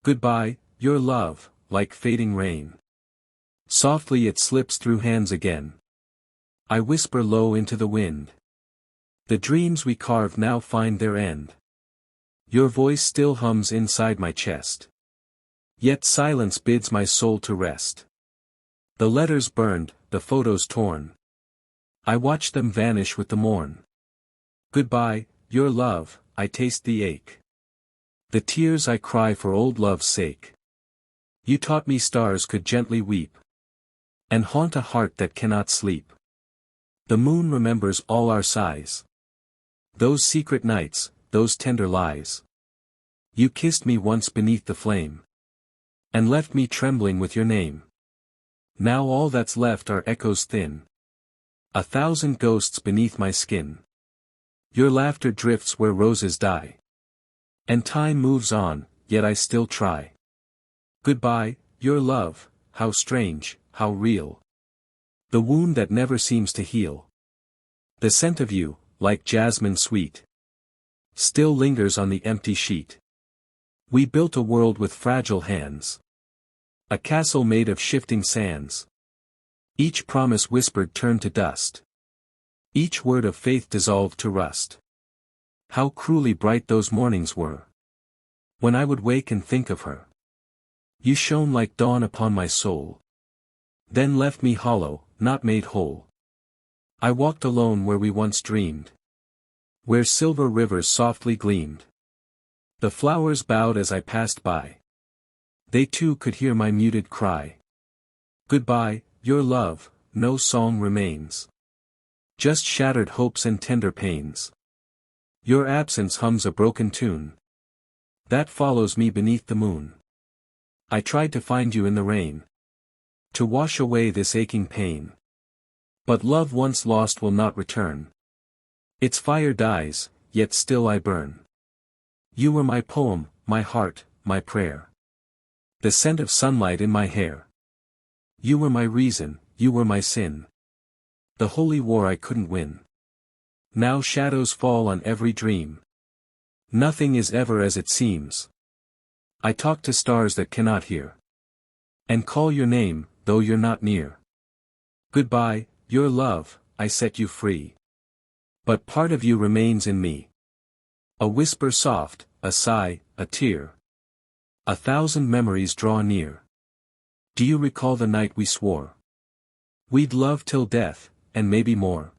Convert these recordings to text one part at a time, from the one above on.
Goodbye, your love, like fading rain. Softly it slips through hands again. I whisper low into the wind. The dreams we carved now find their end. Your voice still hums inside my chest. Yet silence bids my soul to rest. The letters burned, the photos torn. I watch them vanish with the morn. Goodbye, your love, I taste the ache. The tears I cry for old love's sake. You taught me stars could gently weep. And haunt a heart that cannot sleep. The moon remembers all our sighs. Those secret nights, those tender lies. You kissed me once beneath the flame. And left me trembling with your name. Now all that's left are echoes thin. 1,000 ghosts beneath my skin. Your laughter drifts where roses die. And time moves on, yet I still try. Goodbye, your love, how strange, how real. The wound that never seems to heal. The scent of you, like jasmine sweet, still lingers on the empty sheet. We built a world with fragile hands. A castle made of shifting sands. Each promise whispered turned to dust. Each word of faith dissolved to rust. How cruelly bright those mornings were. When I would wake and think of her. You shone like dawn upon my soul. Then left me hollow, not made whole. I walked alone where we once dreamed. Where silver rivers softly gleamed. The flowers bowed as I passed by. They too could hear my muted cry. Goodbye, your love, no song remains. Just shattered hopes and tender pains. Your absence hums a broken tune. That follows me beneath the moon. I tried to find you in the rain. To wash away this aching pain. But love once lost will not return. Its fire dies, yet still I burn. You were my poem, my heart, my prayer. The scent of sunlight in my hair. You were my reason, you were my sin. The holy war I couldn't win. Now shadows fall on every dream. Nothing is ever as it seems. I talk to stars that cannot hear. And call your name, though you're not near. Goodbye, your love, I set you free. But part of you remains in me. A whisper soft, a sigh, a tear. 1,000 memories draw near. Do you recall the night we swore? We'd love till death, and maybe more.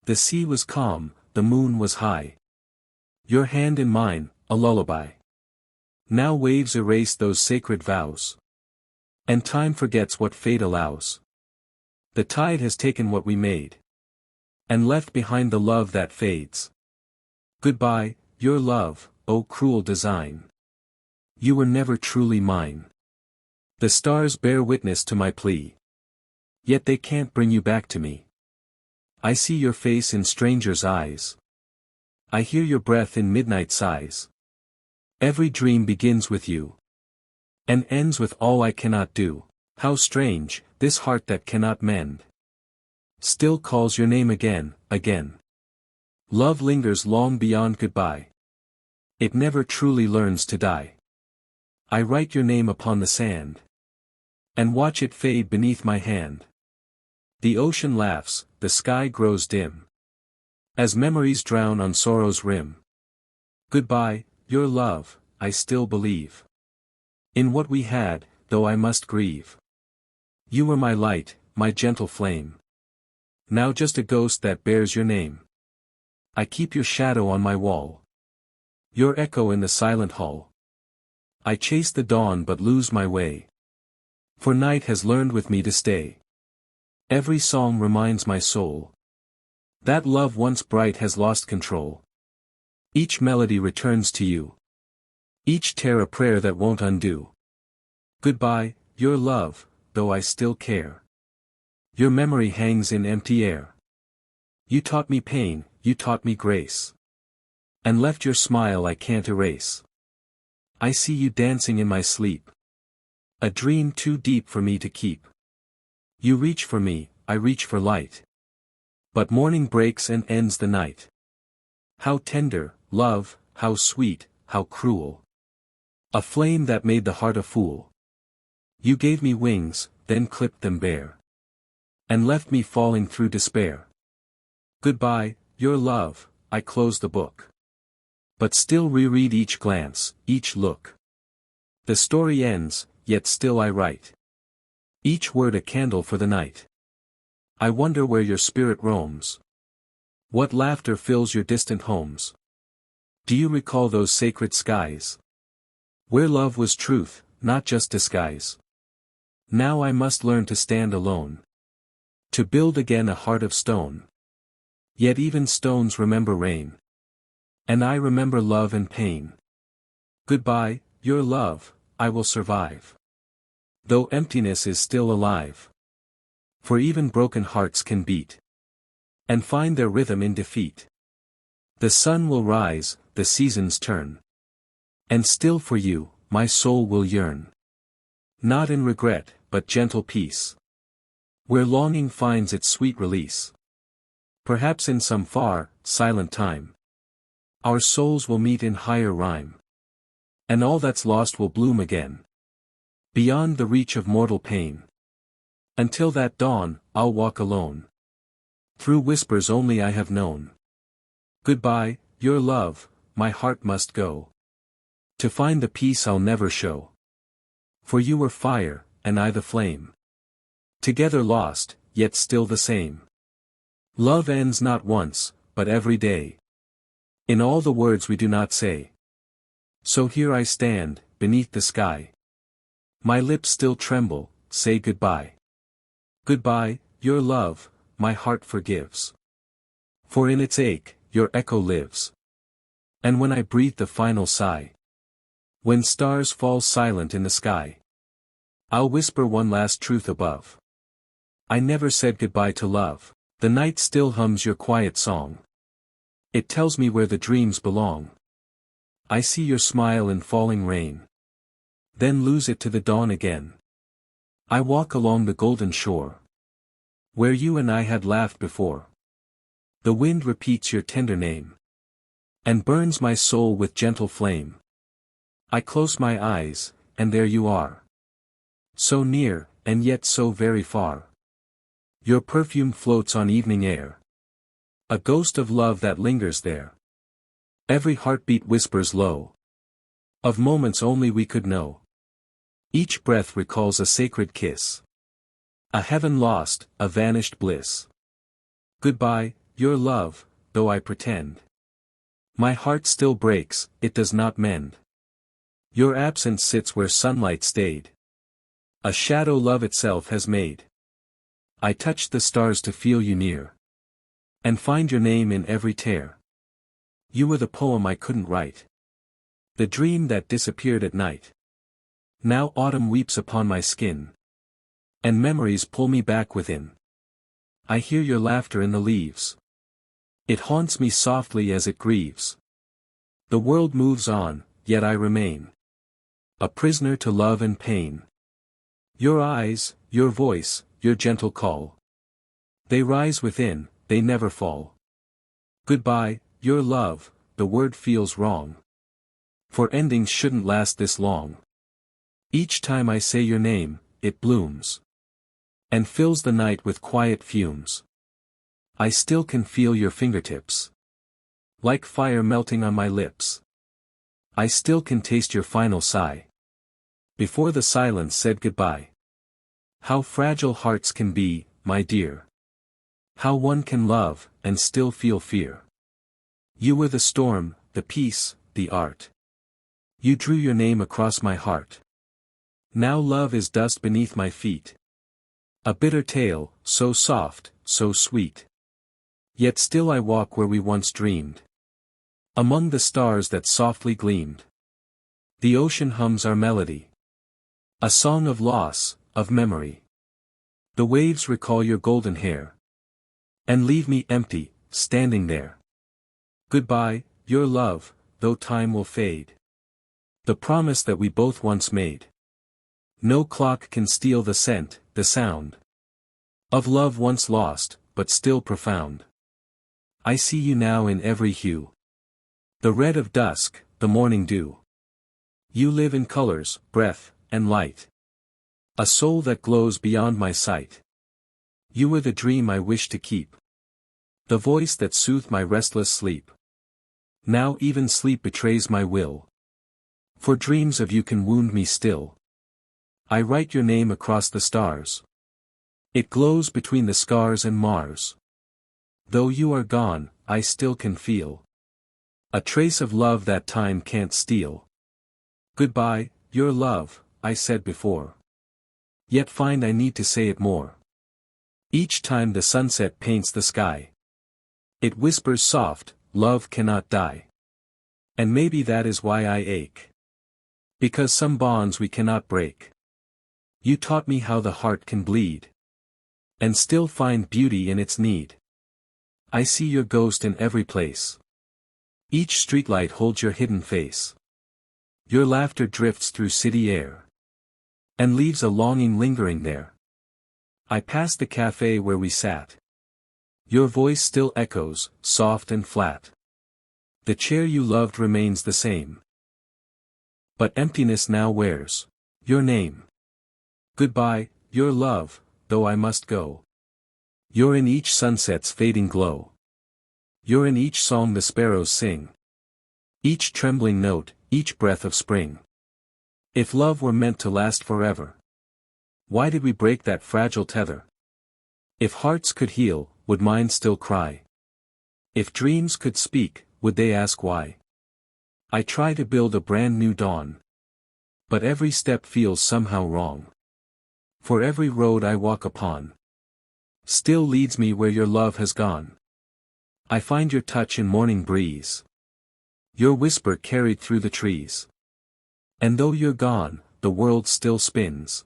The sea was calm, the moon was high. Your hand in mine, a lullaby. Now waves erase those sacred vows. And time forgets what fate allows. The tide has taken what we made. And left behind the love that fades. Goodbye, your love, O cruel design. You were never truly mine. The stars bear witness to my plea. Yet they can't bring you back to me. I see your face in strangers' eyes. I hear your breath in midnight sighs. Every dream begins with you. And ends with all I cannot do. How strange, this heart that cannot mend. Still calls your name again, again. Love lingers long beyond goodbye. It never truly learns to die. I write your name upon the sand. And watch it fade beneath my hand. The ocean laughs, the sky grows dim. As memories drown on sorrow's rim. Goodbye, your love, I still believe. In what we had, though I must grieve. You were my light, my gentle flame. Now just a ghost that bears your name. I keep your shadow on my wall. Your echo in the silent hall. I chase the dawn but lose my way. For night has learned with me to stay. Every song reminds my soul. That love once bright has lost control. Each melody returns to you. Each tear a prayer that won't undo. Goodbye, your love, though I still care. Your memory hangs in empty air. You taught me pain, you taught me grace. And left your smile I can't erase. I see you dancing in my sleep. A dream too deep for me to keep. You reach for me, I reach for light. But morning breaks and ends the night. How tender, love, how sweet, how cruel. A flame that made the heart a fool. You gave me wings, then clipped them bare. And left me falling through despair. Goodbye, your love, I close the book. But still reread each glance, each look. The story ends, yet still I write. Each word a candle for the night. I wonder where your spirit roams. What laughter fills your distant homes. Do you recall those sacred skies? Where love was truth, not just disguise. Now I must learn to stand alone. To build again a heart of stone. Yet even stones remember rain. And I remember love and pain. Goodbye, your love, I will survive. Though emptiness is still alive. For even broken hearts can beat. And find their rhythm in defeat. The sun will rise, the seasons turn. And still for you, my soul will yearn. Not in regret, but gentle peace. Where longing finds its sweet release. Perhaps in some far, silent time. Our souls will meet in higher rhyme. And all that's lost will bloom again. Beyond the reach of mortal pain. Until that dawn, I'll walk alone. Through whispers only I have known. Goodbye, your love, my heart must go. To find the peace I'll never show. For you were fire, and I the flame. Together lost, yet still the same. Love ends not once, but every day. In all the words we do not say. So here I stand, beneath the sky. My lips still tremble, say goodbye. Goodbye, your love, my heart forgives. For in its ache, your echo lives. And when I breathe the final sigh. When stars fall silent in the sky. I'll whisper one last truth above. I never said goodbye to love. The night still hums your quiet song. It tells me where the dreams belong. I see your smile in falling rain. Then lose it to the dawn again. I walk along the golden shore. Where you and I had laughed before. The wind repeats your tender name. And burns my soul with gentle flame. I close my eyes, and there you are. So near, and yet so very far. Your perfume floats on evening air. A ghost of love that lingers there. Every heartbeat whispers low. Of moments only we could know. Each breath recalls a sacred kiss. A heaven lost, a vanished bliss. Goodbye, your love, though I pretend. My heart still breaks, it does not mend. Your absence sits where sunlight stayed. A shadow love itself has made. I touched the stars to feel you near. And find your name in every tear. You were the poem I couldn't write. The dream that disappeared at night. Now autumn weeps upon my skin. And memories pull me back within. I hear your laughter in the leaves. It haunts me softly as it grieves. The world moves on, yet I remain. A prisoner to love and pain. Your eyes, your voice, your gentle call. They rise within, they never fall. Goodbye, your love, the word feels wrong. For endings shouldn't last this long. Each time I say your name, it blooms. And fills the night with quiet fumes. I still can feel your fingertips. Like fire melting on my lips. I still can taste your final sigh. Before the silence said goodbye. How fragile hearts can be, my dear. How one can love, and still feel fear. You were the storm, the peace, the art. You drew your name across my heart. Now love is dust beneath my feet. A bitter tale, so soft, so sweet. Yet still I walk where we once dreamed. Among the stars that softly gleamed. The ocean hums our melody. A song of loss, of memory. The waves recall your golden hair. And leave me empty, standing there. Goodbye, your love, though time will fade. The promise that we both once made. No clock can steal the scent, the sound. Of love once lost, but still profound. I see you now in every hue. The red of dusk, the morning dew. You live in colors, breath, and light. A soul that glows beyond my sight. You were the dream I wished to keep. The voice that soothed my restless sleep. Now even sleep betrays my will. For dreams of you can wound me still. I write your name across the stars. It glows between the scars and Mars. Though you are gone, I still can feel a trace of love that time can't steal. Goodbye, your love, I said before. Yet find I need to say it more. Each time the sunset paints the sky. It whispers soft, love cannot die. And maybe that is why I ache. Because some bonds we cannot break. You taught me how the heart can bleed. And still find beauty in its need. I see your ghost in every place. Each streetlight holds your hidden face. Your laughter drifts through city air. And leaves a longing lingering there. I pass the cafe where we sat. Your voice still echoes, soft and flat. The chair you loved remains the same. But emptiness now wears your name. Goodbye, your love, though I must go. You're in each sunset's fading glow. You're in each song the sparrows sing. Each trembling note, each breath of spring. If love were meant to last forever, why did we break that fragile tether? If hearts could heal, would minds still cry? If dreams could speak, would they ask why? I try to build a brand new dawn. But every step feels somehow wrong. For every road I walk upon still leads me where your love has gone. I find your touch in morning breeze. Your whisper carried through the trees. And though you're gone, the world still spins.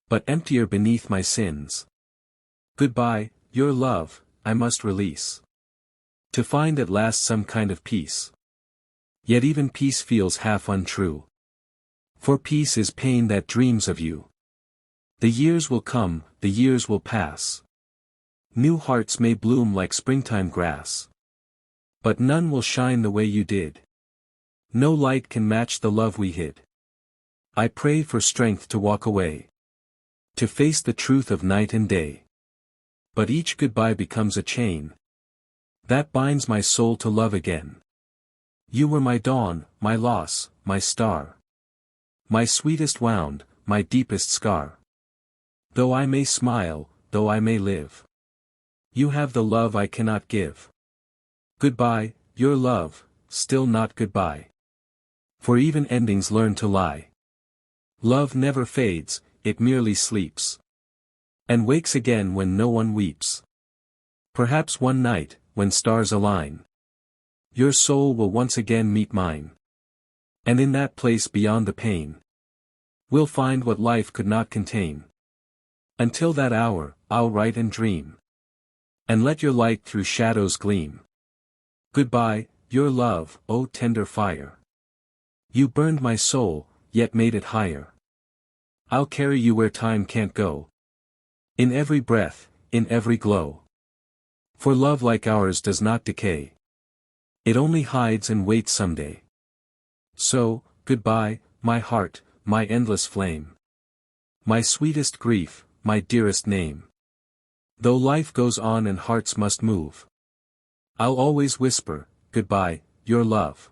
But emptier beneath my sins. Goodbye, your love, I must release. To find at last some kind of peace. Yet even peace feels half untrue. For peace is pain that dreams of you. The years will come, the years will pass. New hearts may bloom like springtime grass. But none will shine the way you did. No light can match the love we hid. I pray for strength to walk away. To face the truth of night and day. But each goodbye becomes a chain that binds my soul to love again. You were my dawn, my loss, my star. My sweetest wound, my deepest scar. Though I may smile, though I may live, you have the love I cannot give. Goodbye, your love, still not goodbye. For even endings learn to lie. Love never fades, it merely sleeps. And wakes again when no one weeps. Perhaps one night, when stars align, your soul will once again meet mine. And in that place beyond the pain, we'll find what life could not contain. Until that hour, I'll write and dream. And let your light through shadows gleam. Goodbye, your love, O tender fire. You burned my soul, yet made it higher. I'll carry you where time can't go. In every breath, in every glow. For love like ours does not decay. It only hides and waits someday. So, goodbye, my heart, my endless flame. My sweetest grief, my dearest name. Though life goes on and hearts must move, I'll always whisper, goodbye, your love.